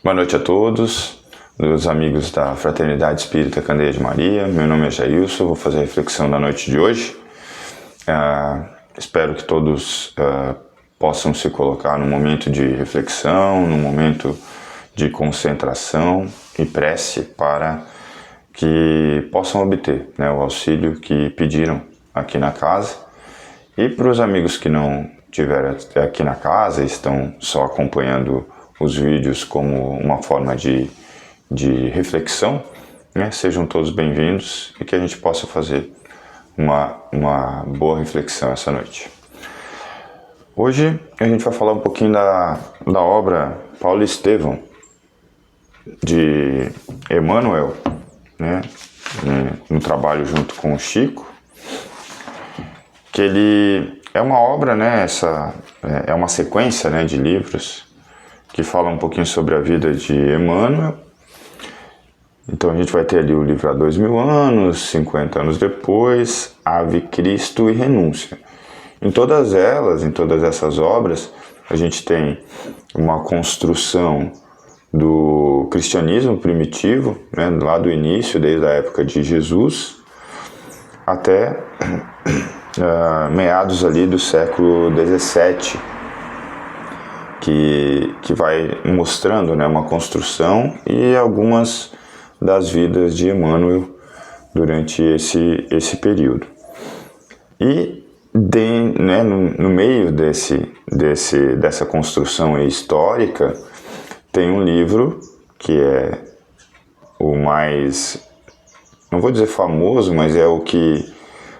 Boa noite a todos, meus amigos da Fraternidade Espírita Candeia de Maria. Meu nome é Jailson, vou fazer a reflexão da noite de hoje. Espero que todos possam se colocar num momento de reflexão, num momento de concentração e prece para que possam obter, o auxílio que pediram aqui na casa. E para os amigos que não estiveram aqui na casa e estão só acompanhando os vídeos como uma forma de reflexão, sejam todos bem-vindos e que a gente possa fazer uma boa reflexão essa noite. Hoje a gente vai falar um pouquinho da obra Paulo Estevão, de Emmanuel, no trabalho junto com o Chico, que ele é uma obra, é uma sequência de livros que fala um pouquinho sobre a vida de Emmanuel. Então a gente vai ter ali o livro Há 2000 anos, 50 anos depois, Ave Cristo e Renúncia. Em todas essas obras, a gente tem uma construção do cristianismo primitivo, lá do início, desde a época de Jesus, até meados ali do século XVII, que vai mostrando uma construção e algumas das vidas de Emmanuel durante esse período. E no meio dessa construção histórica tem um livro que é o mais, não vou dizer famoso, mas é o que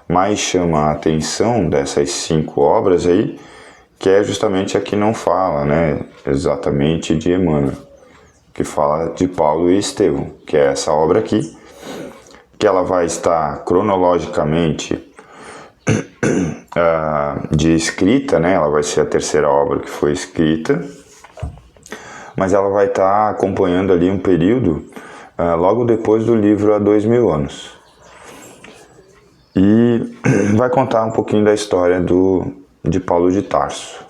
mais chama a atenção dessas 5 obras aí, que é justamente a que não fala, exatamente de Emmanuel, que fala de Paulo e Estevão, que é essa obra aqui, que ela vai estar cronologicamente de escrita, ela vai ser a terceira obra que foi escrita, mas ela vai estar acompanhando ali um período logo depois do livro Há 2000 anos. E vai contar um pouquinho da história de Paulo de Tarso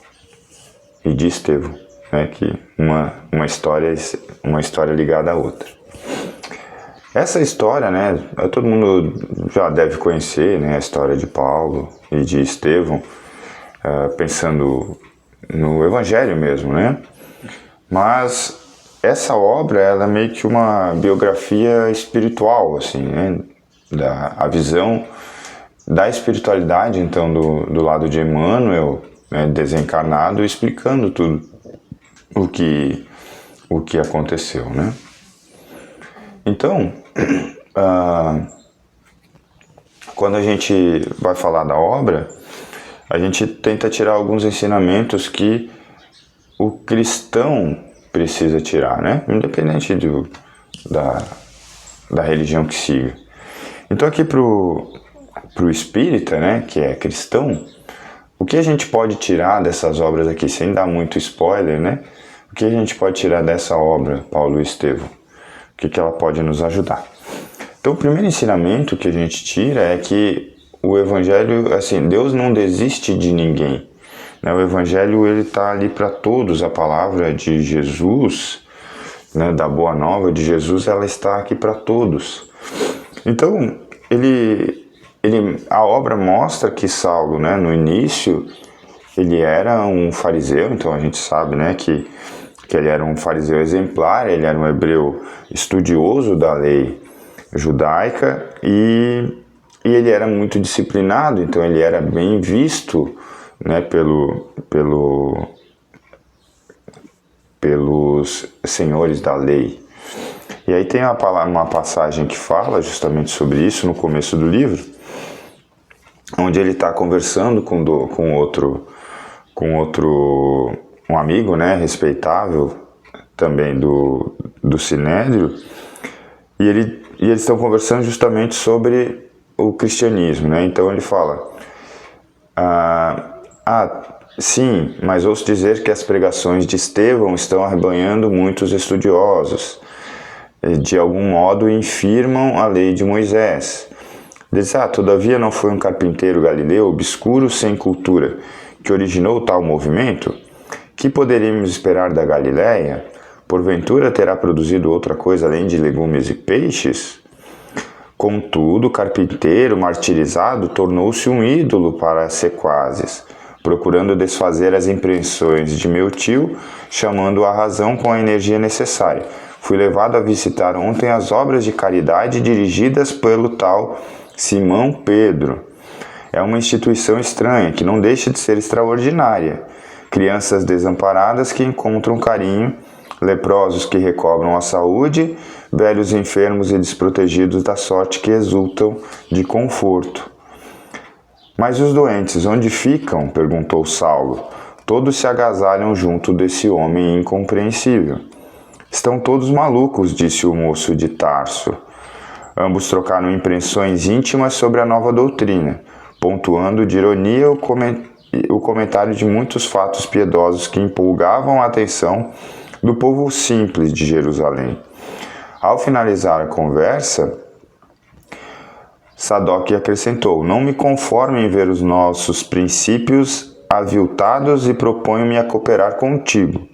e de Estevão, que uma história ligada à outra. Essa história, todo mundo já deve conhecer, a história de Paulo e de Estevão, pensando no Evangelho mesmo, Mas essa obra, ela é meio que uma biografia espiritual, assim, a visão da espiritualidade, então, do lado de Emmanuel, desencarnado, explicando tudo o que aconteceu, Então, quando a gente vai falar da obra, a gente tenta tirar alguns ensinamentos que o cristão precisa tirar, independente da religião que siga. Então aqui pro espírita, que é cristão, o que a gente pode tirar dessas obras aqui, sem dar muito spoiler, o que a gente pode tirar dessa obra, Paulo e Estevão? O que ela pode nos ajudar? Então o primeiro ensinamento que a gente tira é que o Evangelho, assim, Deus não desiste de ninguém. O Evangelho, ele está ali para todos. A palavra de Jesus, da Boa Nova de Jesus, ela está aqui para todos. Então, a obra mostra que Saulo, no início, ele era um fariseu. Então a gente sabe, que ele era um fariseu exemplar, ele era um hebreu estudioso da lei judaica e ele era muito disciplinado. Então ele era bem visto, pelos senhores da lei. E aí tem uma passagem que fala justamente sobre isso no começo do livro, onde ele está conversando com um amigo, respeitável também do Sinédrio, e eles estão conversando justamente sobre o cristianismo, Então ele fala: sim, mas ouço dizer que as pregações de Estevão estão arrebanhando muitos estudiosos. De algum modo infirmam a lei de Moisés. Diz: todavia não foi um carpinteiro galileu obscuro, sem cultura, que originou tal movimento? Que poderíamos esperar da Galileia? porventura terá produzido outra coisa além de legumes e peixes? Contudo, o carpinteiro martirizado tornou-se um ídolo para sequazes, procurando desfazer as impressões de meu tio, chamando a razão com a energia necessária. Fui levado a visitar ontem as obras de caridade dirigidas pelo tal Simão Pedro. É uma instituição estranha, que não deixa de ser extraordinária. Crianças desamparadas que encontram carinho, leprosos que recobram a saúde, velhos enfermos e desprotegidos da sorte que exultam de conforto. Mas os doentes, onde ficam? Perguntou Saulo. Todos se agasalham junto desse homem incompreensível. Estão todos malucos, disse o moço de Tarso. Ambos trocaram impressões íntimas sobre a nova doutrina, pontuando de ironia o comentário de muitos fatos piedosos que empolgavam a atenção do povo simples de Jerusalém. Ao finalizar a conversa, Sadoc acrescentou: não me conformo em ver os nossos princípios aviltados e proponho-me a cooperar contigo.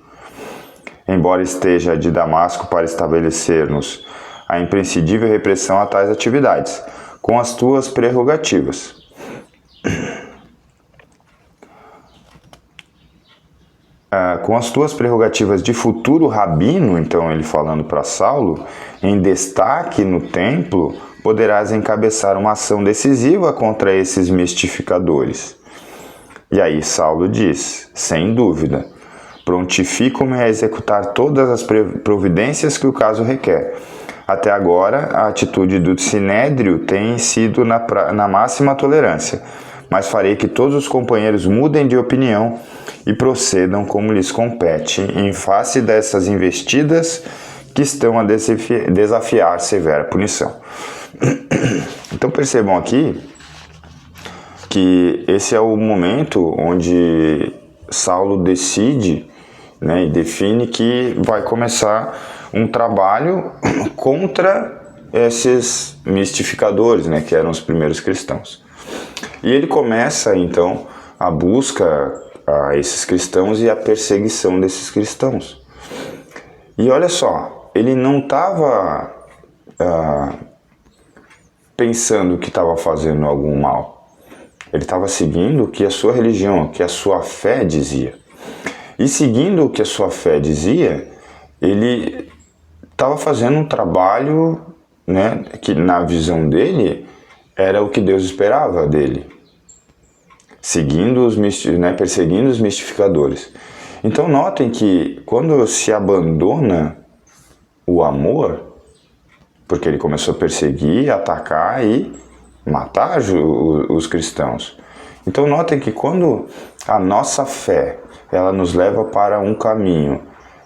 Embora esteja de Damasco para estabelecer-nos a imprescindível repressão a tais atividades, com as tuas prerrogativas. Com as tuas prerrogativas de futuro rabino, então ele falando para Saulo, em destaque no templo, poderás encabeçar uma ação decisiva contra esses mistificadores. E aí Saulo diz, sem dúvida, prontifico-me a executar todas as providências que o caso requer. Até agora, a atitude do Sinédrio tem sido na máxima tolerância, mas farei que todos os companheiros mudem de opinião e procedam como lhes compete em face dessas investidas que estão a desafiar severa punição. Então percebam aqui que esse é o momento onde Saulo decide, né, e define que vai começar um trabalho contra esses mistificadores, né, que eram os primeiros cristãos. E ele começa então a busca a esses cristãos e a perseguição desses cristãos. E olha só, ele não estava pensando que estava fazendo algum mal. Ele estava seguindo o que a sua religião, o que a sua fé dizia. E seguindo o que a sua fé dizia, ele estava fazendo um trabalho, né, que na visão dele era o que Deus esperava dele. Perseguindo os mistificadores. Então notem que quando se abandona o amor, porque ele começou a perseguir, atacar e matar os cristãos. Então notem que quando a nossa fé ela nos leva para um caminho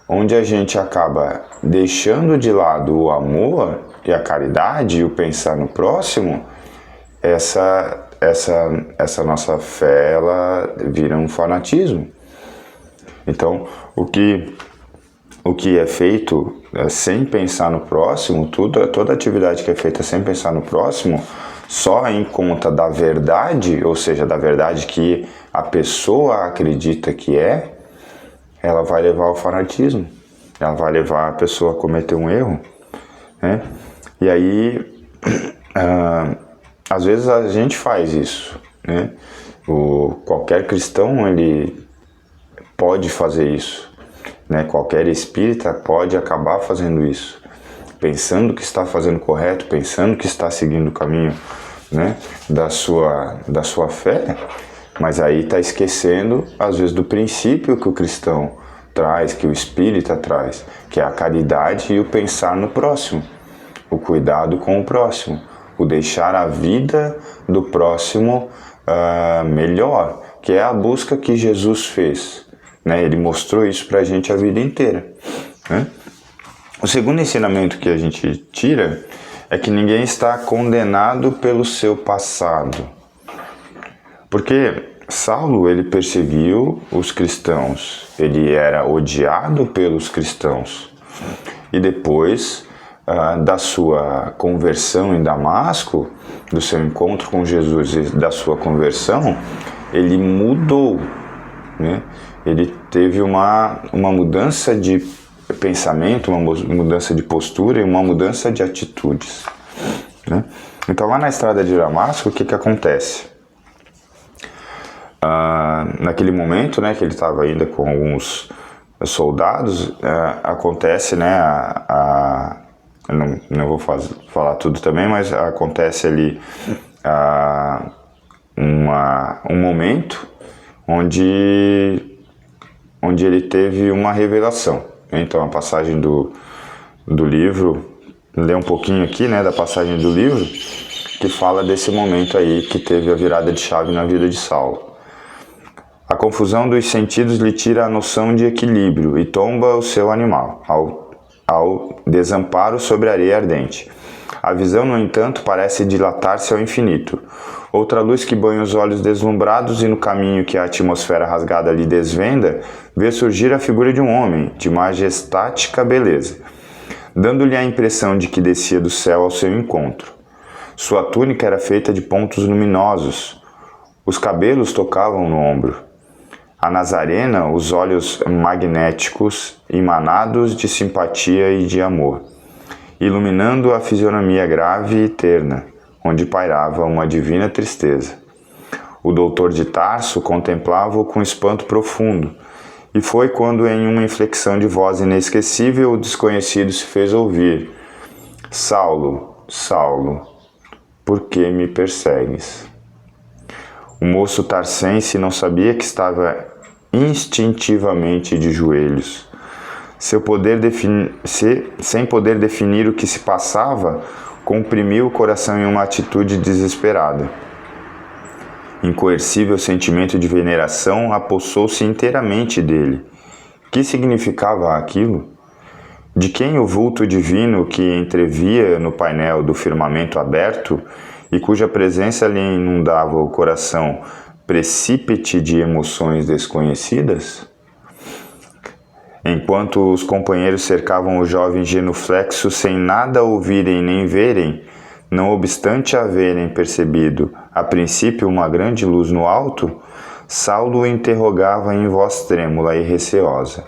onde a gente acaba deixando de lado o amor e a caridade e o pensar no próximo, essa nossa fé ela vira um fanatismo. Então, o que é feito sem pensar no próximo, toda atividade que é feita sem pensar no próximo, só em conta da verdade, ou seja, da verdade que a pessoa acredita que ela vai levar ao fanatismo. Ela vai levar a pessoa a cometer um erro, né? E aí, às vezes a gente faz isso, né? Qualquer cristão, ele pode fazer isso, né? Qualquer espírita pode acabar fazendo isso, pensando que está fazendo correto, pensando que está seguindo o caminho, né, da sua fé, mas aí está esquecendo, às vezes, do princípio que o cristão traz, que o espírita traz, que é a caridade e o pensar no próximo, o cuidado com o próximo, o deixar a vida do próximo melhor, que é a busca que Jesus fez, né? Ele mostrou isso para a gente a vida inteira, né? O segundo ensinamento que a gente tira é que ninguém está condenado pelo seu passado. Porque Saulo, ele perseguiu os cristãos, ele era odiado pelos cristãos. E depois da sua conversão em Damasco, do seu encontro com Jesus e da sua conversão, ele mudou, né? Ele teve uma mudança de pensamento, uma mudança de postura e uma mudança de atitudes, né? Então lá na estrada de Damasco, o que acontece? Naquele momento, né, que ele estava ainda com alguns soldados, acontece, né, não vou falar tudo também, mas acontece ali um momento onde ele teve uma revelação. Então a passagem do livro, ler um pouquinho aqui, né, da passagem do livro, que fala desse momento aí que teve a virada de chave na vida de Saulo. A confusão dos sentidos lhe tira a noção de equilíbrio e tomba o seu animal ao desamparo sobre a areia ardente. A visão, no entanto, parece dilatar-se ao infinito. Outra luz que banha os olhos deslumbrados e no caminho que a atmosfera rasgada lhe desvenda, vê surgir a figura de um homem de majestática beleza, dando-lhe a impressão de que descia do céu ao seu encontro. Sua túnica era feita de pontos luminosos. Os cabelos tocavam no ombro. A Nazarena, os olhos magnéticos, emanados de simpatia e de amor, iluminando a fisionomia grave e terna, onde pairava uma divina tristeza. O doutor de Tarso contemplava-o com espanto profundo, e foi quando, em uma inflexão de voz inesquecível, o desconhecido se fez ouvir: Saulo, Saulo, por que me persegues? O moço tarsense não sabia que estava instintivamente de joelhos. Sem poder definir o que se passava, comprimiu o coração em uma atitude desesperada. Incoercível sentimento de veneração apossou-se inteiramente dele. Que significava aquilo? De quem o vulto divino que entrevia no painel do firmamento aberto e cuja presença lhe inundava o coração precípite de emoções desconhecidas? Enquanto os companheiros cercavam o jovem genuflexo sem nada ouvirem nem verem, não obstante haverem percebido a princípio uma grande luz no alto, Saulo o interrogava em voz trêmula e receosa: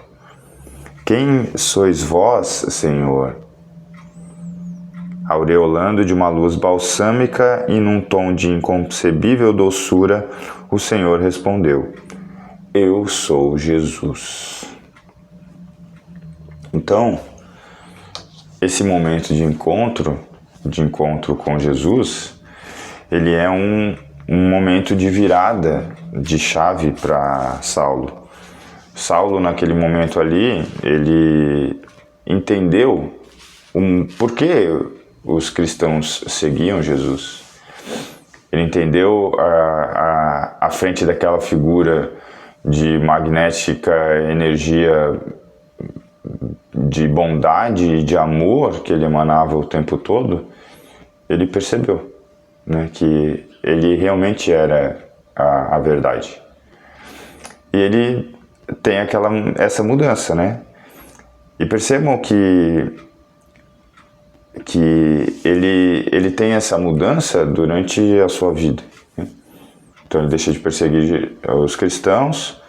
Quem sois vós, Senhor? Aureolando de uma luz balsâmica e num tom de inconcebível doçura, o Senhor respondeu: Eu sou Jesus. Então, esse momento de encontro com Jesus, ele é um momento de virada de chave para Saulo. Saulo, naquele momento ali, ele entendeu por que os cristãos seguiam Jesus. Ele entendeu à frente daquela figura de magnética energia de bondade e de amor que ele emanava o tempo todo, ele percebeu, né, que ele realmente era a verdade. E ele tem essa mudança, né? E percebam que ele tem essa mudança durante a sua vida, né? Então ele deixa de perseguir os cristãos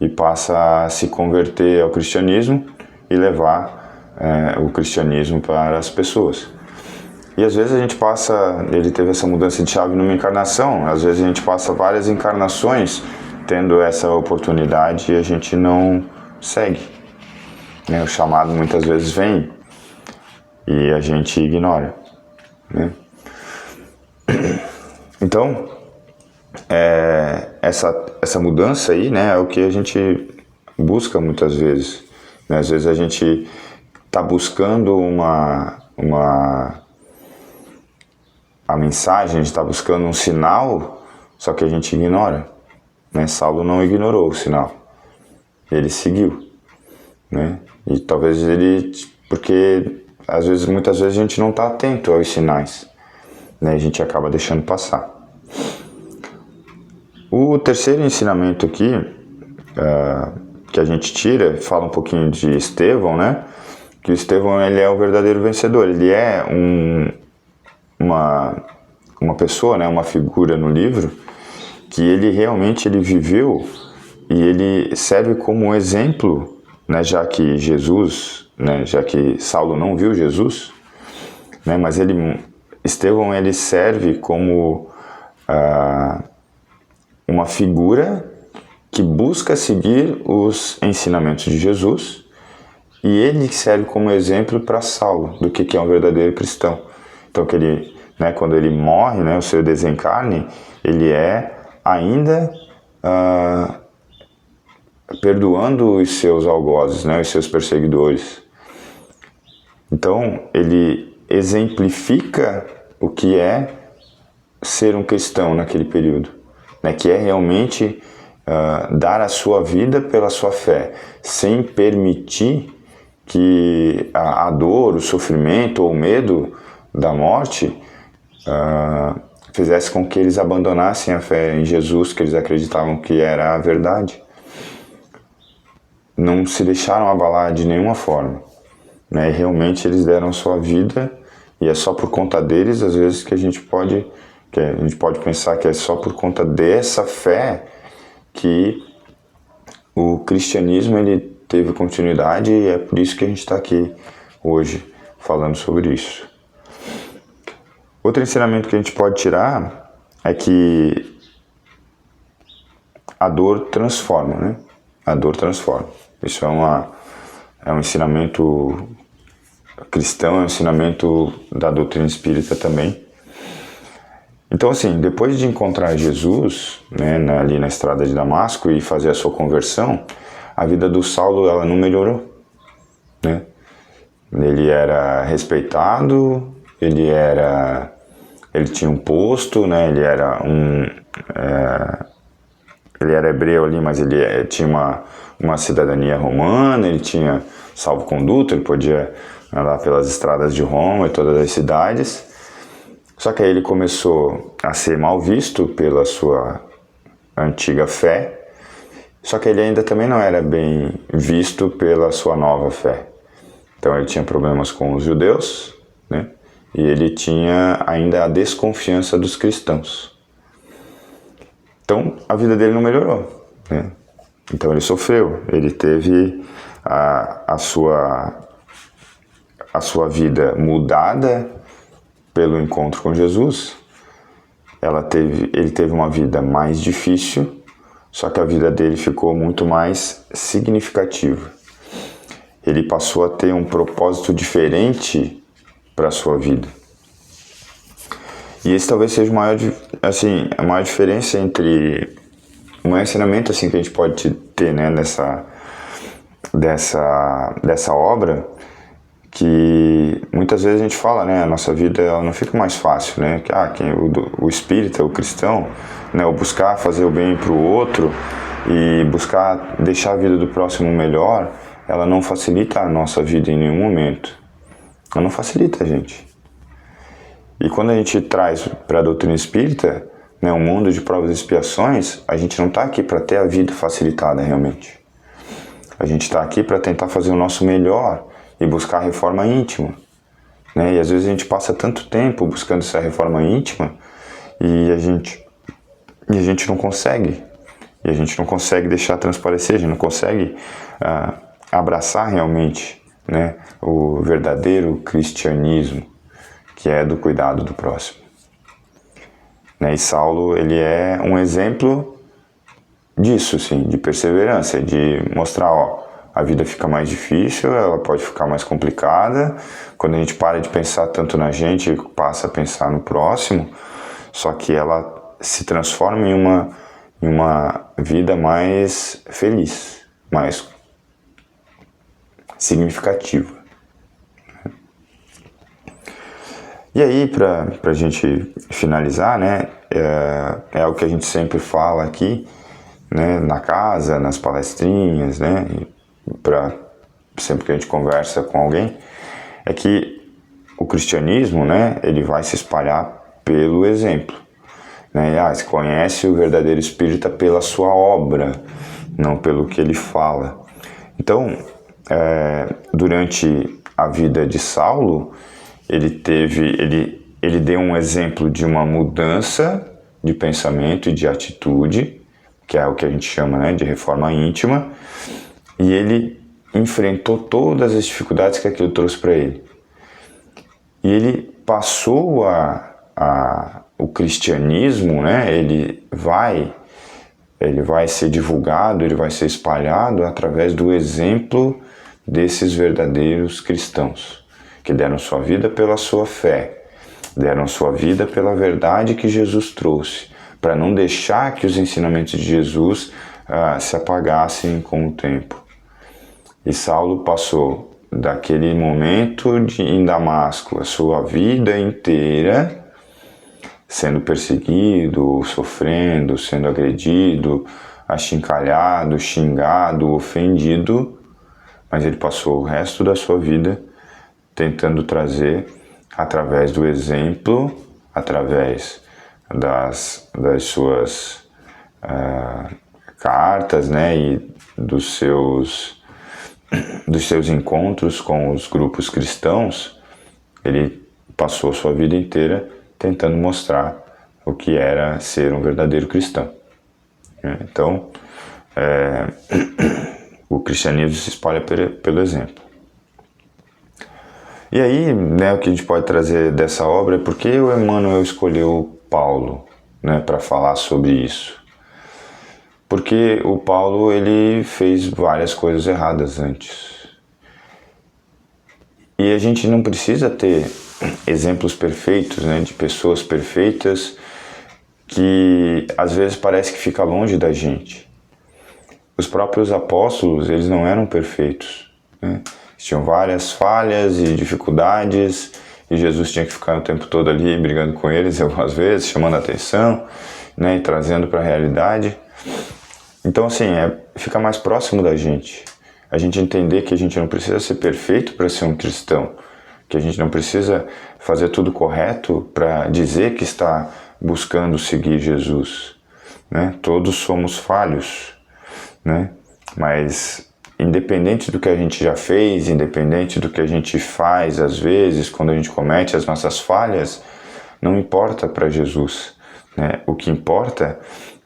e passa a se converter ao cristianismo e levar o cristianismo para as pessoas. E às vezes ele teve essa mudança de chave numa encarnação, às vezes a gente passa várias encarnações tendo essa oportunidade e a gente não segue, né? O chamado muitas vezes vem e a gente ignora, né? Então, essa mudança aí, né, é o que a gente busca muitas vezes, né? Às vezes a gente está buscando a mensagem, a gente está buscando um sinal, só que a gente ignora, né? Saulo não ignorou o sinal, ele seguiu, né? E talvez porque muitas vezes a gente não está atento aos sinais, né? A gente acaba deixando passar. O terceiro ensinamento aqui que a gente tira, fala um pouquinho de Estevão, né? Que o Estevão, ele é o verdadeiro vencedor, ele é uma pessoa, né? Uma figura no livro que ele realmente viveu e ele serve como exemplo né, já que Jesus, né, já que Saulo não viu Jesus, né, mas Estevão ele serve como uma figura que busca seguir os ensinamentos de Jesus, e ele serve como exemplo para Saulo do que é um verdadeiro cristão. Então, que ele, né, quando ele morre, né, o seu desencarne, ele é ainda perdoando os seus algozes, né, os seus perseguidores. Então, ele exemplifica o que é ser um cristão naquele período, né, que é realmente dar a sua vida pela sua fé, sem permitir que a dor, o sofrimento ou o medo da morte fizesse com que eles abandonassem a fé em Jesus, que eles acreditavam que era a verdade. Não se deixaram abalar de nenhuma forma, né? E realmente eles deram sua vida, e é só por conta deles, às vezes, que a gente pode pensar que é só por conta dessa fé que o cristianismo ele teve continuidade, e é por isso que a gente está aqui hoje falando sobre isso. Outro ensinamento que a gente pode tirar é que a dor transforma, né? A dor transforma. Isso é um ensinamento cristão, é um ensinamento da doutrina espírita também. Então, assim, depois de encontrar Jesus, né, ali na estrada de Damasco e fazer a sua conversão, a vida do Saulo ela não melhorou, né? Ele era respeitado, ele tinha um posto, né? Ele era hebreu ali, mas ele tinha uma cidadania romana, ele tinha salvo-conduto, ele podia andar pelas estradas de Roma e todas as cidades. Só que aí ele começou a ser mal visto pela sua antiga fé, só que ele ainda também não era bem visto pela sua nova fé. Então ele tinha problemas com os judeus, né? E ele tinha ainda a desconfiança dos cristãos. Então a vida dele não melhorou, né? Então ele sofreu, ele teve a sua vida mudada pelo encontro com Jesus. Ele teve uma vida mais difícil, só que a vida dele ficou muito mais significativa. Ele passou a ter um propósito diferente para a sua vida. E esse talvez seja a maior diferença entre um ensinamento assim, que a gente pode ter, né, dessa obra, que muitas vezes a gente fala, né, a nossa vida ela não fica mais fácil, né, que o espírita, o cristão, né, o buscar fazer o bem para o outro e buscar deixar a vida do próximo melhor, ela não facilita a nossa vida em nenhum momento. Ela não facilita a gente. E quando a gente traz para a doutrina espírita, né, um mundo de provas e expiações, a gente não está aqui para ter a vida facilitada realmente. A gente está aqui para tentar fazer o nosso melhor e buscar a reforma íntima, né? E às vezes a gente passa tanto tempo buscando essa reforma íntima e a gente não consegue. E a gente não consegue deixar transparecer, a gente não consegue abraçar realmente, né, o verdadeiro cristianismo, que é do cuidado do próximo. Né? E Saulo, ele é um exemplo disso, sim, de perseverança, de mostrar, a vida fica mais difícil, ela pode ficar mais complicada, quando a gente para de pensar tanto na gente, passa a pensar no próximo, só que ela se transforma em uma vida mais feliz, mais significativa. E aí, para a gente finalizar, né, é o que a gente sempre fala aqui, né, na casa, nas palestrinhas, né, sempre que a gente conversa com alguém, é que o cristianismo, né, ele vai se espalhar pelo exemplo. Né? Se conhece o verdadeiro espírita pela sua obra, não pelo que ele fala. Então, durante a vida de Saulo, ele deu um exemplo de uma mudança de pensamento e de atitude, que é o que a gente chama, né, de reforma íntima, e ele enfrentou todas as dificuldades que aquilo trouxe para ele. E ele passou o cristianismo, né? Ele vai ser divulgado, ele vai ser espalhado através do exemplo desses verdadeiros cristãos, que deram sua vida pela sua fé, deram sua vida pela verdade que Jesus trouxe, para não deixar que os ensinamentos de Jesus se apagassem com o tempo. E Saulo passou daquele momento em Damasco a sua vida inteira sendo perseguido, sofrendo, sendo agredido, achincalhado, xingado, ofendido, mas ele passou o resto da sua vida tentando trazer, através do exemplo, através das suas cartas, né, e dos seus encontros com os grupos cristãos, ele passou sua vida inteira tentando mostrar o que era ser um verdadeiro cristão. Então, o cristianismo se espalha pelo exemplo. E aí, né, o que a gente pode trazer dessa obra é porque o Emmanuel escolheu Paulo, né, para falar sobre isso. Porque o Paulo, ele fez várias coisas erradas antes. E a gente não precisa ter exemplos perfeitos, né, de pessoas perfeitas que às vezes parece que fica longe da gente. Os próprios apóstolos, eles não eram perfeitos, né? Tinham várias falhas e dificuldades, e Jesus tinha que ficar o tempo todo ali brigando com eles algumas vezes, chamando a atenção, né, e trazendo para a realidade. Então, assim, fica mais próximo da gente. A gente entender que a gente não precisa ser perfeito para ser um cristão, que a gente não precisa fazer tudo correto para dizer que está buscando seguir Jesus, né? Todos somos falhos, né? Mas independente do que a gente já fez, independente do que a gente faz às vezes, quando a gente comete as nossas falhas, não importa para Jesus, né? O que importa,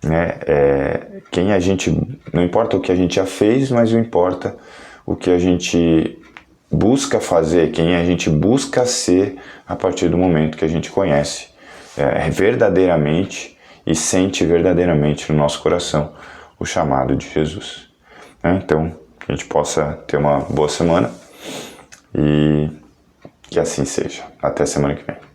né, é quem a gente, não importa o que a gente já fez, mas não importa o que a gente busca fazer, quem a gente busca ser a partir do momento que a gente conhece verdadeiramente e sente verdadeiramente no nosso coração o chamado de Jesus. Então, que a gente possa ter uma boa semana e que assim seja. Até semana que vem.